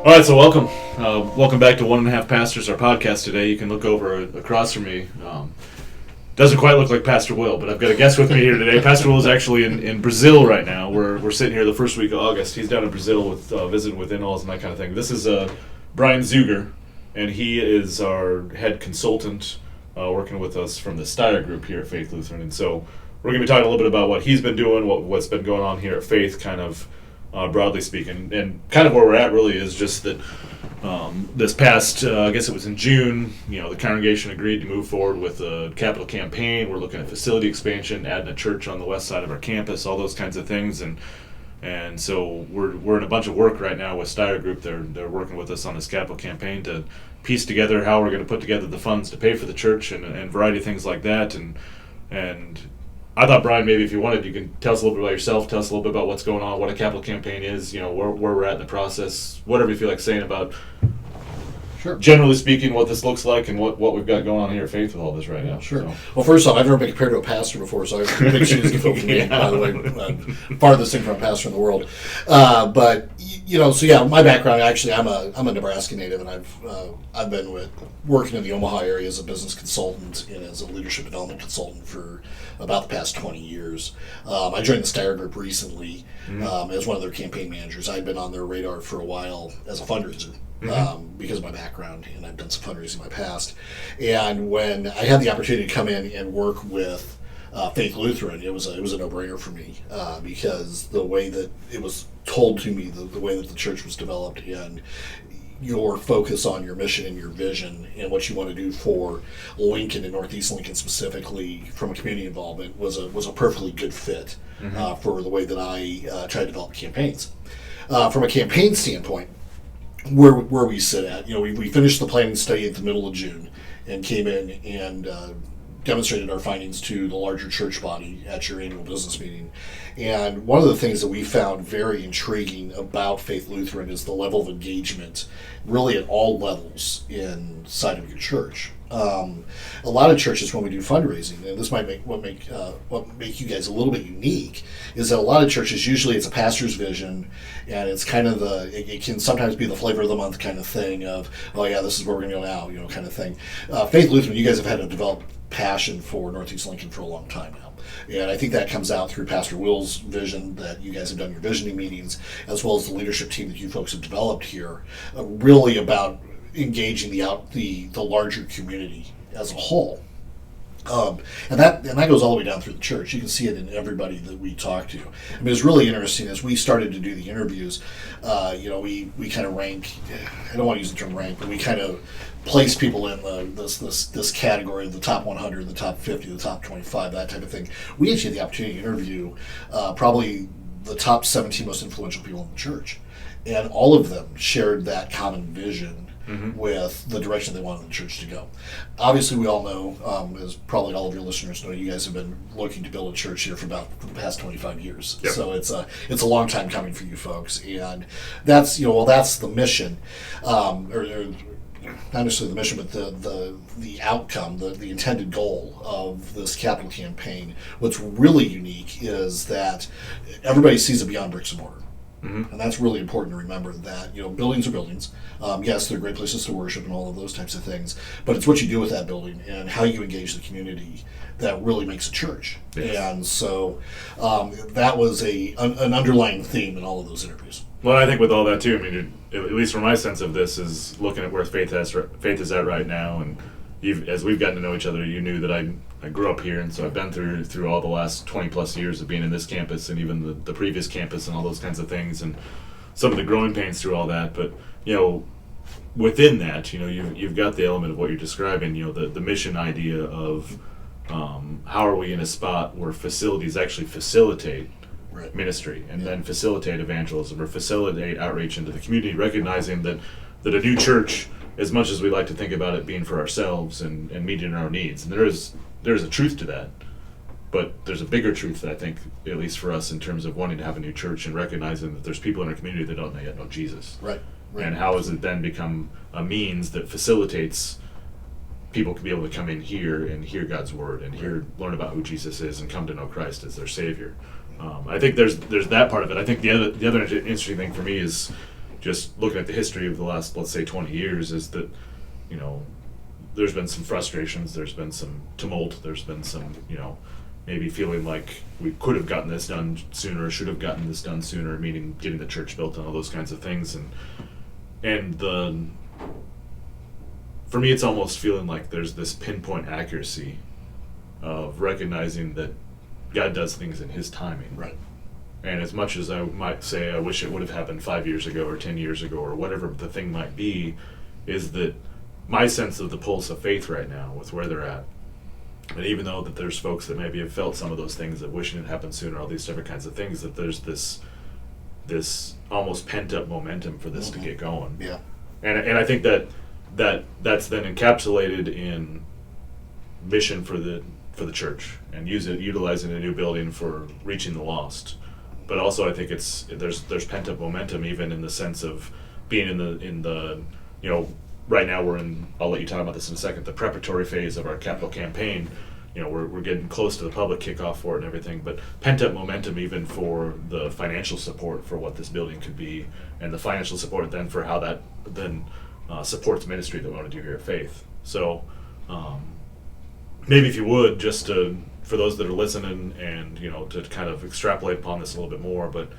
All right, so welcome back to One and a Half Pastors, our podcast today. You can look over across from me. Doesn't quite look like Pastor Will, but I've got a guest with me here today. Pastor Will is actually in Brazil right now. We're sitting here the first week of August. He's down in Brazil with visiting with in-laws and that kind of thing. This is Brian Zuger, and he is our head consultant working with us from the Steier group here at Faith Lutheran. And so we're going to be talking a little bit about what he's been doing, what's been going on here at Faith, kind of broadly speaking, and kind of where we're at really is just that this past, I guess it was in June, the congregation agreed to move forward with a capital campaign. We're looking at facility expansion, adding a church on the west side of our campus, all those kinds of things, and so we're in a bunch of work right now with Steier Group. They're working with us on this capital campaign to piece together how we're going to put together the funds to pay for the church and a variety of things like that, and I thought, Brian, maybe if you wanted, you can tell us a little bit about yourself, tell us a little bit about what's going on, what a capital campaign is, where we're at in the process, whatever you feel like saying about, generally speaking, what this looks like and what we've got going on here at Faith with all this right now. Sure. So. Well, first off, I've never been compared to a pastor before, so I have big shoes to fill for me, by the way. Farthest thing from a pastor in the world. But, my background, actually, I'm a Nebraska native, and I've been working in the Omaha area as a business consultant and as a leadership development consultant for about the past 20 years. I joined the Steier Group recently as one of their campaign managers. I'd been on their radar for a while as a fundraiser. Because of my background, and I've done some fundraising in my past. And when I had the opportunity to come in and work with Faith Lutheran, it was a no-brainer for me because the way that it was told to me, the way that the church was developed, and your focus on your mission and your vision and what you want to do for Lincoln and Northeast Lincoln specifically from a community involvement was a perfectly good fit for the way that I try to develop campaigns. From a campaign standpoint, where we sit at, we finished the planning study at the middle of June and came in and demonstrated our findings to the larger church body at your annual business meeting. And one of the things that we found very intriguing about Faith Lutheran is the level of engagement really at all levels inside of your church. A lot of churches, when we do fundraising, and this might make you guys a little bit unique, is that a lot of churches, usually it's a pastor's vision, and it's kind of it can sometimes be the flavor of the month kind of thing of, oh yeah, this is where we're going to go now, kind of thing. Faith Lutheran, you guys have had a developed passion for Northeast Lincoln for a long time now. And I think that comes out through Pastor Will's vision that you guys have done your visioning meetings, as well as the leadership team that you folks have developed here, really about engaging the larger community as a whole. And that goes all the way down through the church. You can see it in everybody that we talk to. I mean, it's really interesting as we started to do the interviews. We kind of rank. I don't want to use the term rank, but we kind of place people in this category: the top 100, the top 50, the top 25, that type of thing. We actually had the opportunity to interview probably the top 17 most influential people in the church, and all of them shared that common vision. With the direction they wanted the church to go. Obviously, we all know, as probably all of your listeners know, you guys have been looking to build a church here for the past 25 years. Yep. So it's a long time coming for you folks, and that's that's the mission, or not necessarily the mission, but the outcome, the intended goal of this capital campaign. What's really unique is that everybody sees it beyond bricks and mortar. And that's really important to remember that, buildings are buildings. Yes, they're great places to worship and all of those types of things, but it's what you do with that building and how you engage the community that really makes a church. Yes. And so that was an underlying theme in all of those interviews. Well, I think with all that too, I mean, at least from my sense of this, is looking at where Faith is at right now, and as we've gotten to know each other, you knew that I grew up here, and so I've been through all the last 20 plus years of being in this campus and even the previous campus and all those kinds of things, and some of the growing pains through all that. But within that, you've got the element of what you're describing. The mission idea of how are we in a spot where facilities actually facilitate ministry and then facilitate evangelism or facilitate outreach into the community, recognizing that a new church, as much as we like to think about it being for ourselves and meeting our needs, and there's a truth to that, but there's a bigger truth that I think, at least for us, in terms of wanting to have a new church and recognizing that there's people in our community that don't yet know Jesus. Right. And how has it then become a means that facilitates people to be able to come in here and hear God's word and learn about who Jesus is and come to know Christ as their Savior. I think there's that part of it. I think the other interesting thing for me is just looking at the history of the last, let's say, 20 years, is that, there's been some frustrations, there's been some tumult, there's been some, maybe feeling like we could have gotten this done sooner, or should have gotten this done sooner, meaning getting the church built and all those kinds of things. For me, it's almost feeling like there's this pinpoint accuracy of recognizing that God does things in His timing. Right. And as much as I might say I wish it would have happened 5 years ago or 10 years ago or whatever the thing might be, is that my sense of the pulse of faith right now with where they're at, and even though that there's folks that maybe have felt some of those things, that wishing it happened sooner, all these different kinds of things, that there's this almost pent up momentum for this to get going. Yeah. And I think that's then encapsulated in mission for the church, and utilizing a new building for reaching the lost. But also I think there's pent up momentum even in the sense of being in the right now I'll let you talk about this in a second, the preparatory phase of our capital campaign. We're getting close to the public kickoff for it and everything, but pent up momentum even for the financial support for what this building could be, and the financial support then for how that then supports ministry that we want to do here at Faith. So maybe if you would, just for those that are listening, and to kind of extrapolate upon this a little bit more, but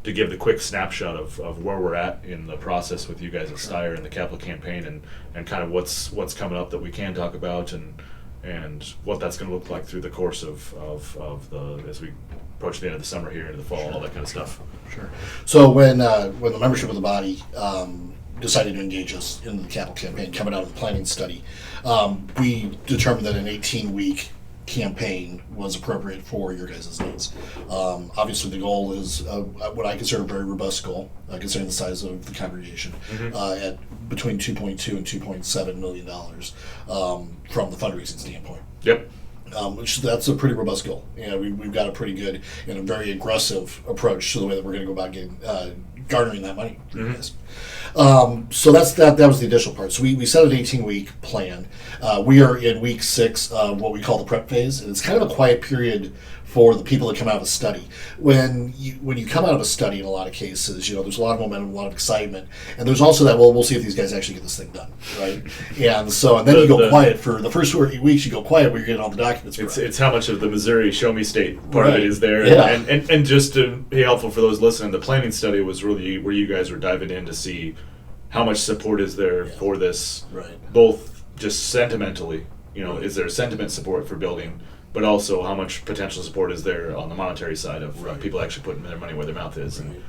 to give the quick snapshot of where we're at in the process with you guys at Steier and the capital campaign, and kind of what's coming up that we can talk about, and what that's going to look like through the course of the, as we approach the end of the summer here into the fall, all that kind of stuff. Sure. So when the membership of the body decided to engage us in the capital campaign, coming out of the planning study, we determined that an 18-week campaign was appropriate for your guys' needs. Obviously, the goal is what I consider a very robust goal, considering the size of the congregation, at between $2.2 and $2.7 million from the fundraising standpoint. Yep. Which that's a pretty robust goal. We've got a pretty good and a very aggressive approach to the way that we're going to go about getting garnering that money for you guys. So that was the additional part. So we set an 18-week plan. We are in week 6 of what we call the prep phase, and it's kind of a quiet period for the people that come out of a study. When you come out of a study, in a lot of cases, there's a lot of momentum, a lot of excitement, and there's also that, well, we'll see if these guys actually get this thing done, right? And then you go quiet for the first 2 or 8 weeks. You go quiet where you're getting all the documents. It's how much of the Missouri Show Me State part of it is there, yeah. and just to be helpful for those listening, the planning study was really where you guys were diving in to see how much support is there for this, right? Both just sentimentally, is there sentiment support for building, but also how much potential support is there on the monetary side of people actually putting their money where their mouth is. Right.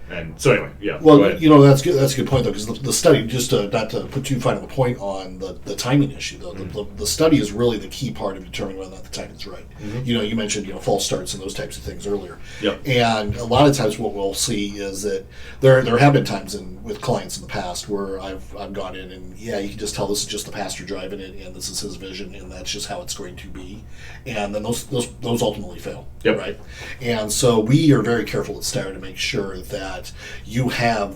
And so anyway, yeah. Well, that's good. That's a good point, though, because the study, just not to put too fine of a point on the timing issue, though, the study is really the key part of determining whether or not the timing is right. Mm-hmm. You mentioned false starts and those types of things earlier. Yep. And a lot of times, what we'll see is that there have been times with clients in the past where I've gone in and you can just tell this is just the pastor driving it, and this is his vision, and that's just how it's going to be, and then those ultimately fail. Yep. Right. And so we are very careful at Steier to make sure that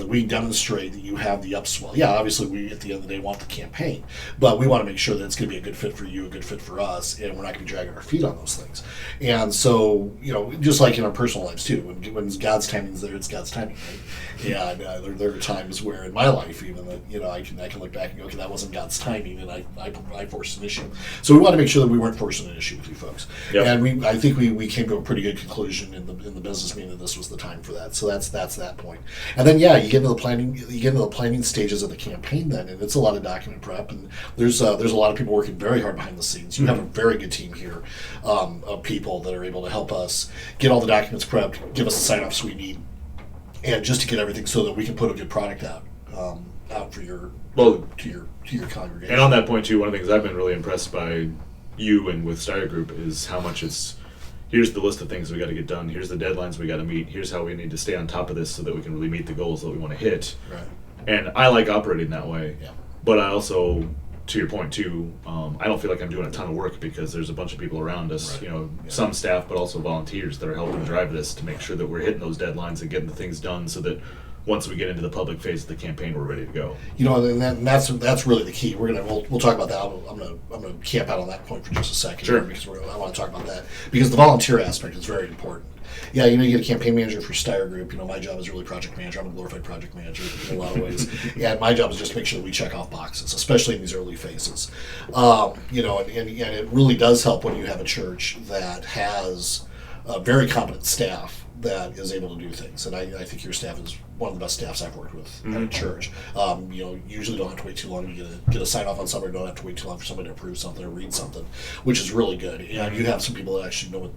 we demonstrate that you have the upswell. Yeah, obviously we at the end of the day want the campaign, but we want to make sure that it's going to be a good fit for you, a good fit for us, and we're not going to be dragging our feet on those things. And so, just like in our personal lives too, when God's timing is there, it's God's timing, right? And there are times where in my life even that I can look back and go, okay, that wasn't God's timing, and I forced an issue. So we want to make sure that we weren't forcing an issue with you folks. Yep. And I think we came to a pretty good conclusion in the business meeting that this was the time for that. So that's that point. And then you get into the planning stages of the campaign then, and it's a lot of document prep, and there's a lot of people working very hard behind the scenes. You have a very good team here of people that are able to help us get all the documents prepped, give us the sign-offs we need, and just to get everything so that we can put a good product out for to your congregation. And on that point too, one of the things I've been really impressed by you and with Steier Group is how much here's the list of things we got to get done. Here's the deadlines we got to meet. Here's how we need to stay on top of this so that we can really meet the goals that we want to hit. Right. And I like operating that way. Yeah. But I also, to your point too, I don't feel like I'm doing a ton of work because there's a bunch of people around us, right. Some staff, but also volunteers that are helping drive this to make sure that we're hitting those deadlines and getting the things done so that once we get into the public phase of the campaign, we're ready to go. And that's really the key. We'll talk about that. I'm gonna camp out on that point for just a second. Sure. Because I want to talk about that because the volunteer aspect is very important. Yeah, you get a campaign manager for Steier Group. My job is really project manager. I'm a glorified project manager in a lot of ways. And my job is just to make sure that we check off boxes, especially in these early phases. And it really does help when you have a church that has a very competent staff that is able to do things. And I think your staff is one of the best staffs I've worked with at a church. Usually don't have to wait too long to get a sign off on somebody. Don't have to wait too long for somebody to approve something or read something, which is really good. And you have some people that actually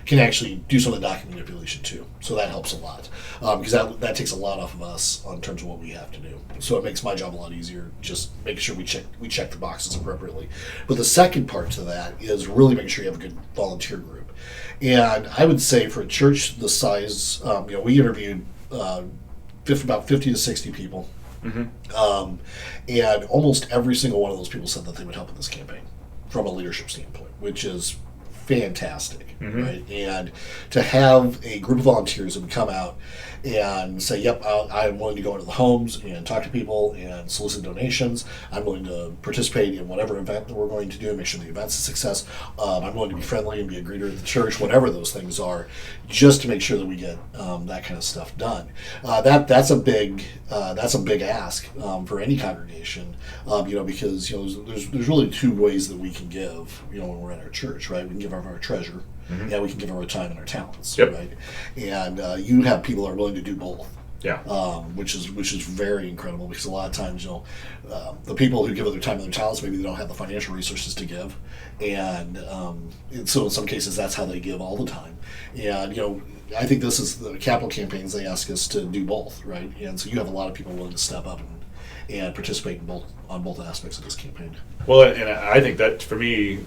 can actually do some of the document manipulation too. So that helps a lot because that takes a lot off of us in terms of what we have to do. So it makes my job a lot easier. Just making sure we check the boxes appropriately. But the second part to that is really making sure you have a good volunteer group. And I would say for a church the size, we interviewed about 50 to 60 people. And almost every single one of those people said that they would help in this campaign from a leadership standpoint, which is fantastic, right? And to have a group of volunteers that would come out and say, yep, I'm willing to go into the homes and talk to people and solicit donations. I'm willing to participate in whatever event that we're going to do, make sure the event's a success. I'm willing to be friendly and be a greeter at the church, whatever those things are, just to make sure that we get that kind of stuff done. That's a big ask for any congregation, because there's really two ways that we can give, when we're at our church, right? We can give of our treasure. Yeah, we can give our time and our talents, right? And you have people that are willing to do both. Yeah. Which is very incredible because a lot of times, the people who give of their time and their talents, maybe they don't have the financial resources to give, and so in some cases that's how they give all the time. And I think this is the capital campaigns. They ask us to do both, right? And so you have a lot of people willing to step up and participate on both aspects of this campaign. Well, and I think that for me,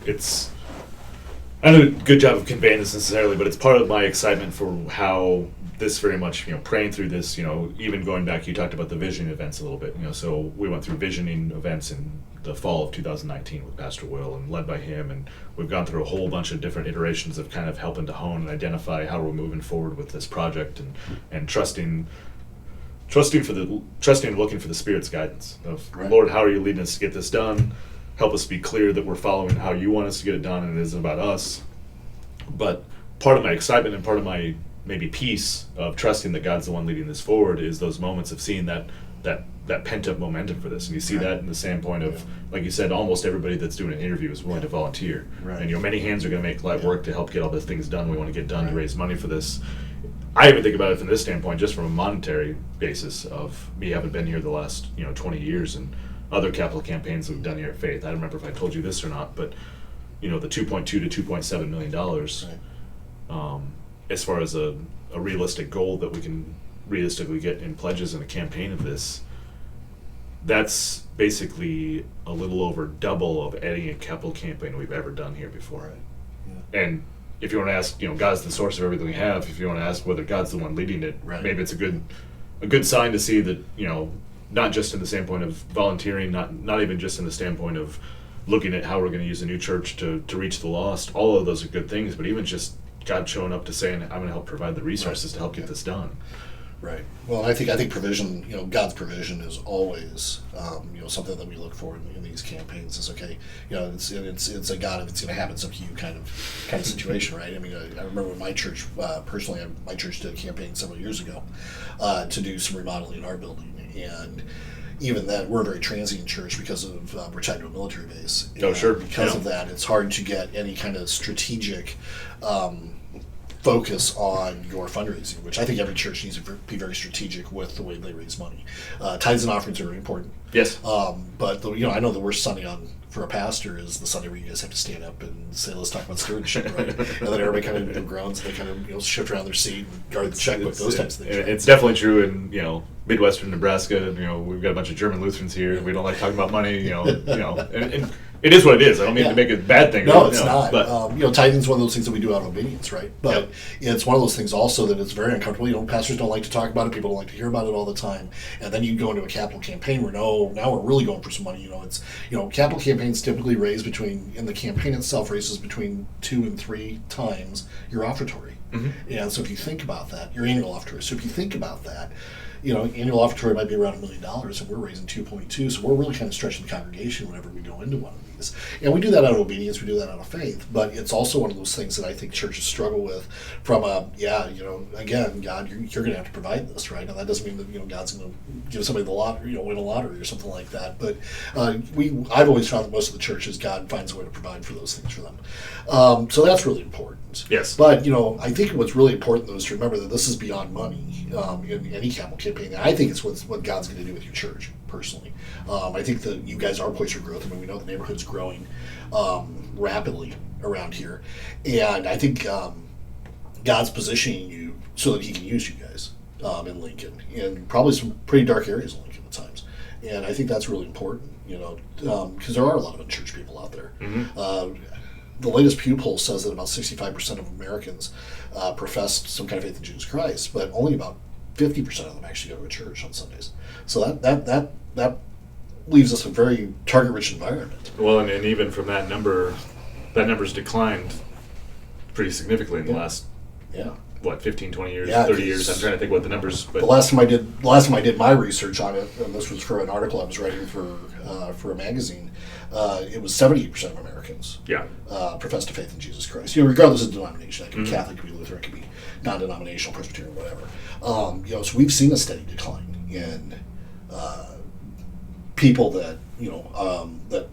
I do a good job of conveying this necessarily, but it's part of my excitement for how this very much, praying through this, even going back, you talked about the visioning events a little bit, so we went through visioning events in the fall of 2019 with Pastor Will and led by him, and we've gone through a whole bunch of different iterations of kind of helping to hone and identify how we're moving forward with this project and trusting and looking for the Spirit's guidance of, right. Lord, how are you leading us to get this done? Help us be clear that we're following how you want us to get it done and it isn't about us. But part of my excitement and part of my maybe peace of trusting that God's the one leading this forward is those moments of seeing that pent-up momentum for this. And you see that in the standpoint of, like you said, almost everybody that's doing an interview is willing to volunteer. Right. And many hands are going to make light work to help get all the things done we want to get done to raise money for this. I even think about it from this standpoint, just from a monetary basis of me having been here the last 20 years and other capital campaigns that we've done here at Faith. I don't remember if I told you this or not, but the $2.2 to $2.7 million, as far as a realistic goal that we can realistically get in pledges in a campaign of this, that's basically a little over double of any capital campaign we've ever done here before. Right. Yeah. And if you want to ask, God's the source of everything we have. If you want to ask whether God's the one leading it, maybe it's a good sign to see that, not just in the standpoint of volunteering, not even just in the standpoint of looking at how we're going to use a new church to reach the lost. All of those are good things, but even just God showing up to saying, I'm going to help provide the resources to help get this done. Right. Well, I think provision, God's provision is always, something that we look for in these campaigns. Is okay. It's a God, if it's going to happen, it's up to you kind of situation, right? I mean, I remember when my church, personally, my church did a campaign several years ago to do some remodeling in our building, and even then, we're a very transient church because of we're tied to a military base. Oh, sure. Because of that, it's hard to get any kind of strategic focus on your fundraising, which I think every church needs to be very strategic with the way they raise money. Tithes and offerings are very important. Yes. But I know the worst Sunday for a pastor is the Sunday where you guys have to stand up and say, let's talk about stewardship, right? And then everybody kind of groans and they kind of shift around their seat and guard the checkbook, those types of things. Right? It's definitely true in Midwestern Nebraska. We've got a bunch of German Lutherans here. We don't like talking about money. And it is what it is. I don't mean to make it a bad thing. No, it's not. But tithing is one of those things that we do out of obedience, right? But it's one of those things also that it's very uncomfortable. Pastors don't like to talk about it. People don't like to hear about it all the time. And then you go into a capital campaign where now we're really going for some money. It's capital campaigns typically in the campaign itself raises between 2 and 3 times your offertory. Mm-hmm. And so if you think about that, your annual offertory. So if you think about that, annual offertory might be around $1 million, and we're raising 2.2. So we're really kind of stretching the congregation whenever we go into one of these. And we do that out of obedience, we do that out of faith. But it's also one of those things that I think churches struggle with from again, God, you're going to have to provide this, right? And that doesn't mean that, God's going to give somebody the lottery, win a lottery or something like that. But I've always found that most of the churches, God finds a way to provide for those things for them. So that's really important. Yes. But, I think what's really important, though, is to remember that this is beyond money in any capital campaign. And I think it's what God's going to do with your church, personally. I think that you guys are poised for growth. I mean, we know the neighborhood's growing rapidly around here. And I think God's positioning you so that he can use you guys in Lincoln, in probably some pretty dark areas in Lincoln at times. And I think that's really important, because there are a lot of unchurched people out there. Mm-hmm. The latest Pew poll says that about 65% of Americans profess some kind of faith in Jesus Christ, but only about 50% of them actually go to a church on Sundays. So that leaves us a very target-rich environment. Well, and even from that number's declined pretty significantly in the last 15, 20 years, 30 years. I'm trying to think what the numbers. But the last time I did my research on it, and this was for an article I was writing for a magazine, it was 78% of Americans profess to faith in Jesus Christ. Regardless of denomination, that could be Catholic, it could be Lutheran, it could be non-denominational, Presbyterian, whatever. So we've seen a steady decline in people that that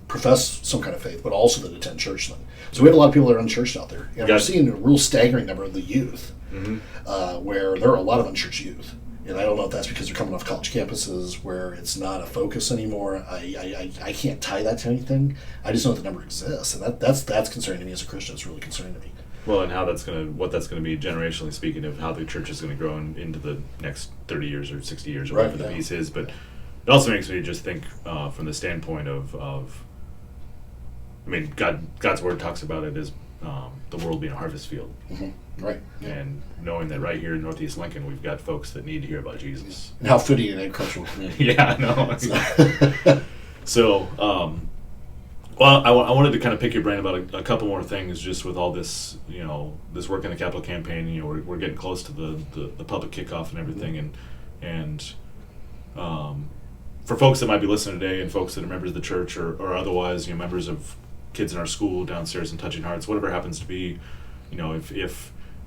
profess some kind of faith, but also that attend church. Then, so we have a lot of people that are unchurched out there, and we're seeing a real staggering number of the youth, where there are a lot of unchurched youth. And I don't know if that's because they're coming off college campuses where it's not a focus anymore. I can't tie that to anything. I just know that the number exists, and that's concerning to me as a Christian. It's really concerning to me. Well, and what that's going to be generationally speaking of how the church is going to grow into the next 30 years or 60 years or whatever the piece is. But it also makes me just think from the standpoint of I mean, God's word talks about it as the world being a harvest field. Mm-hmm. Right. Yeah. And knowing that right here in Northeast Lincoln, we've got folks that need to hear about Jesus. And how fitting an agricultural community. Yeah, I know. So, well, I wanted to kind of pick your brain about a couple more things just with all this, this work in the capital campaign. We're getting close to the public kickoff and everything. And for folks that might be listening today and folks that are members of the church or otherwise, members of kids in our school downstairs in Touching Hearts, whatever happens to be,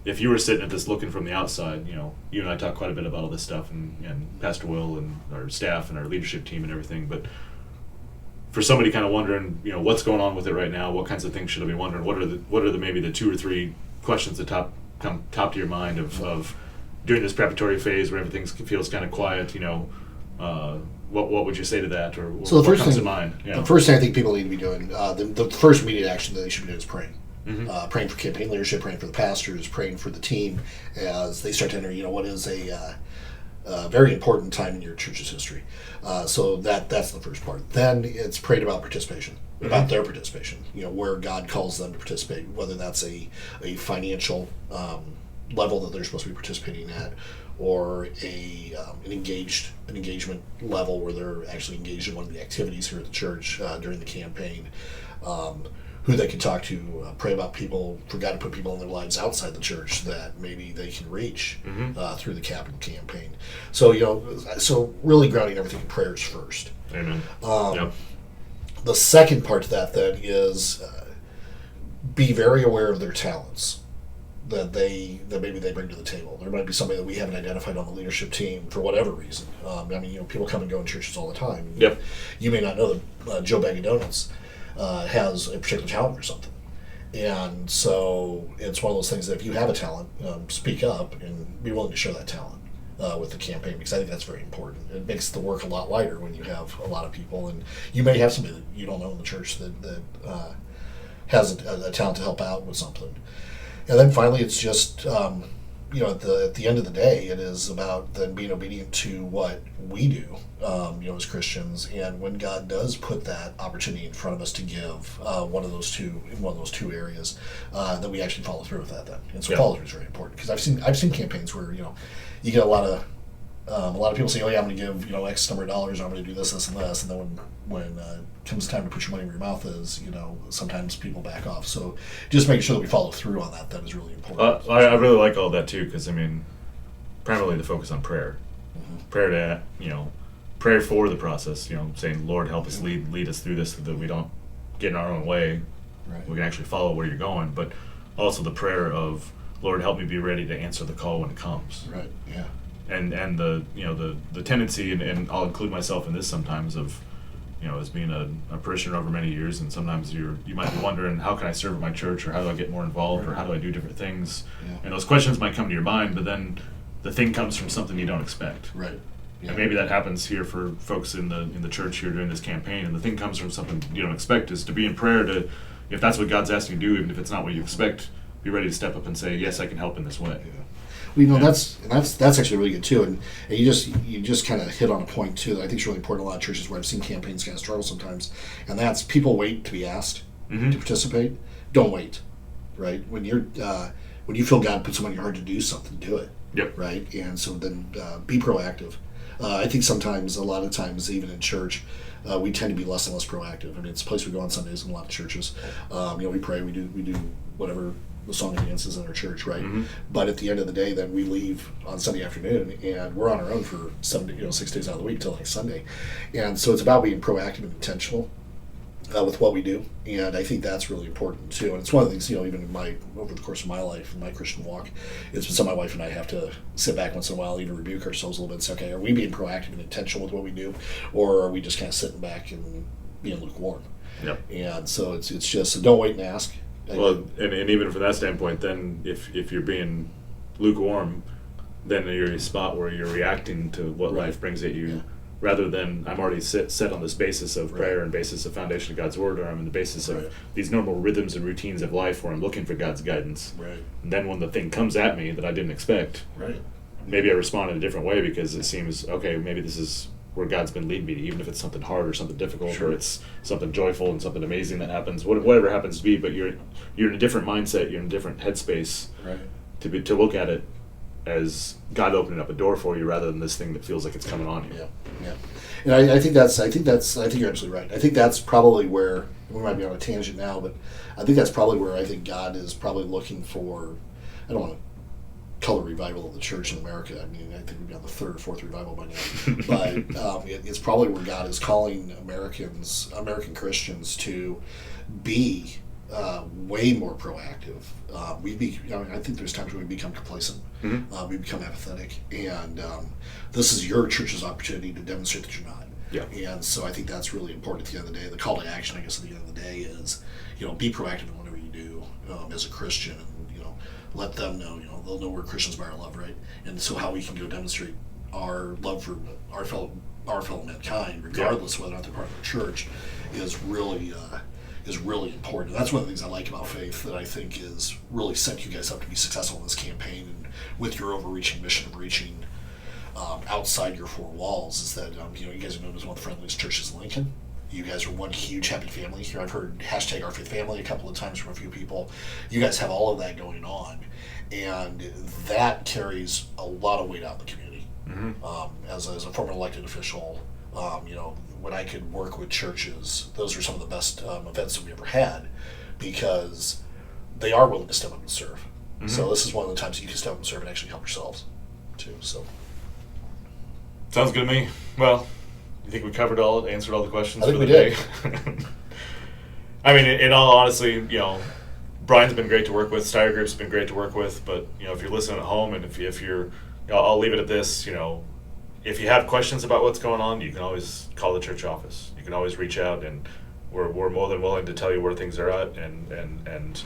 if you were sitting at this looking from the outside, you and I talk quite a bit about all this stuff, and Pastor Will and our staff and our leadership team and everything, but for somebody kind of wondering, what's going on with it right now, what kinds of things should I be wondering, what are the maybe the 2 or 3 questions that come top to your mind of during this preparatory phase where everything feels kind of quiet, what would you say to that, or so what comes to mind? The first thing I think people need to be doing, the first immediate action that they should be doing is praying. Mm-hmm. Praying for campaign leadership, praying for the pastors, praying for the team as they start to enter, what is a very important time in your church's history. So that's the first part. Then it's prayed about participation, about their participation, where God calls them to participate, whether that's a financial level that they're supposed to be participating at, or an engagement level where they're actually engaged in one of the activities here at the church during the campaign. Who they can talk to, pray about people, for God to put people in their lives outside the church that maybe they can reach through the capital campaign. So, so really grounding everything in prayers first. Amen. The second part to that then is be very aware of their talents that maybe they bring to the table. There might be somebody that we haven't identified on the leadership team for whatever reason. People come and go in churches all the time. Yep. You may not know that Joe Bag of Donuts has a particular talent for something. And so it's one of those things that if you have a talent, speak up and be willing to share that talent with the campaign, because I think that's very important. It makes the work a lot lighter when you have a lot of people, and you may have somebody that you don't know in the church that has a talent to help out with something. And then finally, it's just at the end of the day, it is about then being obedient to what we do, as Christians. And when God does put that opportunity in front of us to give one of those two areas, that we actually follow through with that. Then, and so follow through is very important, because I've seen campaigns where you get a lot of people say, oh yeah, I'm going to give X number of dollars, I'm going to do this, and then when it comes time to put your money where your mouth is, sometimes people back off. So just making sure that we follow through on that is really important. I really like all that too, because primarily the focus on prayer. prayer to, prayer for the process, saying, Lord, help us lead us through this so that we don't get in our own way. Right. We can actually follow where you're going, but also the prayer of, Lord, help me be ready to answer the call when it comes. Right. Yeah. And the tendency, and I'll include myself in this sometimes, of as being a parishioner over many years, and sometimes you might be wondering, how can I serve at my church, or how do I get more involved, or how do I do different things? Yeah. And those questions might come to your mind, but then the thing comes from something you don't expect. Right. Yeah. And maybe that happens here for folks in the church here during this campaign, and the thing comes from something you don't expect, is to be in prayer to, if that's what God's asking you to do, even if it's not what you expect, be ready to step up and say, yes, I can help in this way. Yeah. Well, that's actually really good too, and you just kind of hit on a point too that I think is really important. A lot of churches where I've seen campaigns kind of struggle sometimes, and that's people wait to be asked to participate. Don't wait, right? When you feel God put something in your heart to do something, do it. Yep. Right, and so then be proactive. I think sometimes, a lot of times, even in church, we tend to be less and less proactive. I mean, it's a place we go on Sundays in a lot of churches. We pray, we do whatever the song and dances in our church, right? Mm-hmm. But at the end of the day, then we leave on Sunday afternoon, and we're on our own for 6 days out of the week till next Sunday. And so it's about being proactive and intentional with what we do, and I think that's really important too. And it's one of the things, even over the course of my life and my Christian walk, it's been something my wife and I have to sit back once in a while, even rebuke ourselves a little bit and say, okay, are we being proactive and intentional with what we do, or are we just kind of sitting back and being lukewarm? Yep. And so it's just, so don't wait and ask. Well, and even from that standpoint, then if you're being lukewarm, then you're in a spot where you're reacting to what life brings at you. Yeah. Rather than, I'm already set on this basis of prayer and basis of foundation of God's Word, or I'm in the basis of these normal rhythms and routines of life where I'm looking for God's guidance. Right. And then when the thing comes at me that I didn't expect, maybe I respond in a different way because it seems, okay, maybe this is where God's been leading me, even if it's something hard or something difficult, or it's something joyful and something amazing that happens, whatever happens to be, but you're in a different mindset, you're in a different headspace to look at it as God opening up a door for you rather than this thing that feels like it's coming on you. Yeah. And I think you're absolutely right. I think that's probably where, we might be on a tangent now, but I think that's probably where I think God is probably looking for, I don't want to call it revival of the church in America. I mean, I think we'd be on the third or fourth revival by now. But it's probably where God is calling American Christians to be way more proactive. I think there's times when we become complacent. Mm-hmm. We become apathetic, and this is your church's opportunity to demonstrate that you're not. Yeah. And so I think that's really important at the end of the day. The call to action, I guess, at the end of the day is, be proactive in whatever you do as a Christian, and let them know. They'll know we're Christians by our love, right? And so how we can go demonstrate our love for our fellow mankind, regardless whether or not they're part of our church, is really important. And that's one of the things I like about Faith that I think is really set you guys up to be successful in this campaign, and with your overreaching mission of reaching outside your four walls, is that you guys are known as one of the friendliest churches in Lincoln. You guys are one huge happy family here. I've heard #OurFaithFamily a couple of times from a few people. You guys have all of that going on, and that carries a lot of weight out in the community. Mm-hmm. As a former elected official, when I could work with churches, those are some of the best events that we ever had, because they are willing to step up and serve. Mm-hmm. So this is one of the times that you can step up and serve and actually help yourselves too. So sounds good to me. Well, you think we answered all the questions? I think for we the did. Day? I mean, in all honesty, Brian's been great to work with. Steier Group's been great to work with. But if you're listening at home, and if you're, I'll leave it at this. If you have questions about what's going on, you can always call the church office. You can always reach out, and we're more than willing to tell you where things are at, and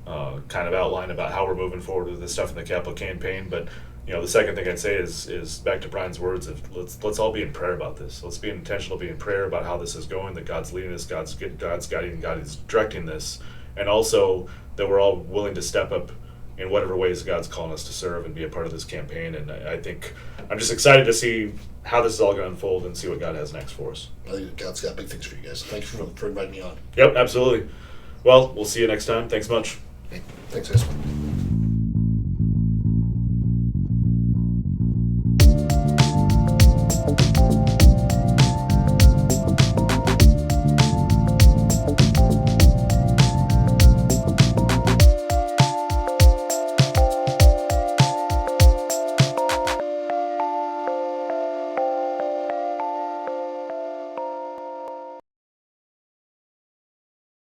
kind of outline about how we're moving forward with this stuff in the capital campaign. But the second thing I'd say is back to Brian's words of let's all be in prayer about this. Let's be intentional, be in prayer about how this is going, that God's leading us, God's guiding, God is directing this, and also that we're all willing to step up in whatever ways God's calling us to serve and be a part of this campaign. And I think I'm just excited to see how this is all going to unfold and see what God has next for us. I think God's got big things for you guys. Thanks for inviting me on. Yep, absolutely. Well, we'll see you next time. Thanks much. Hey, thanks, guys.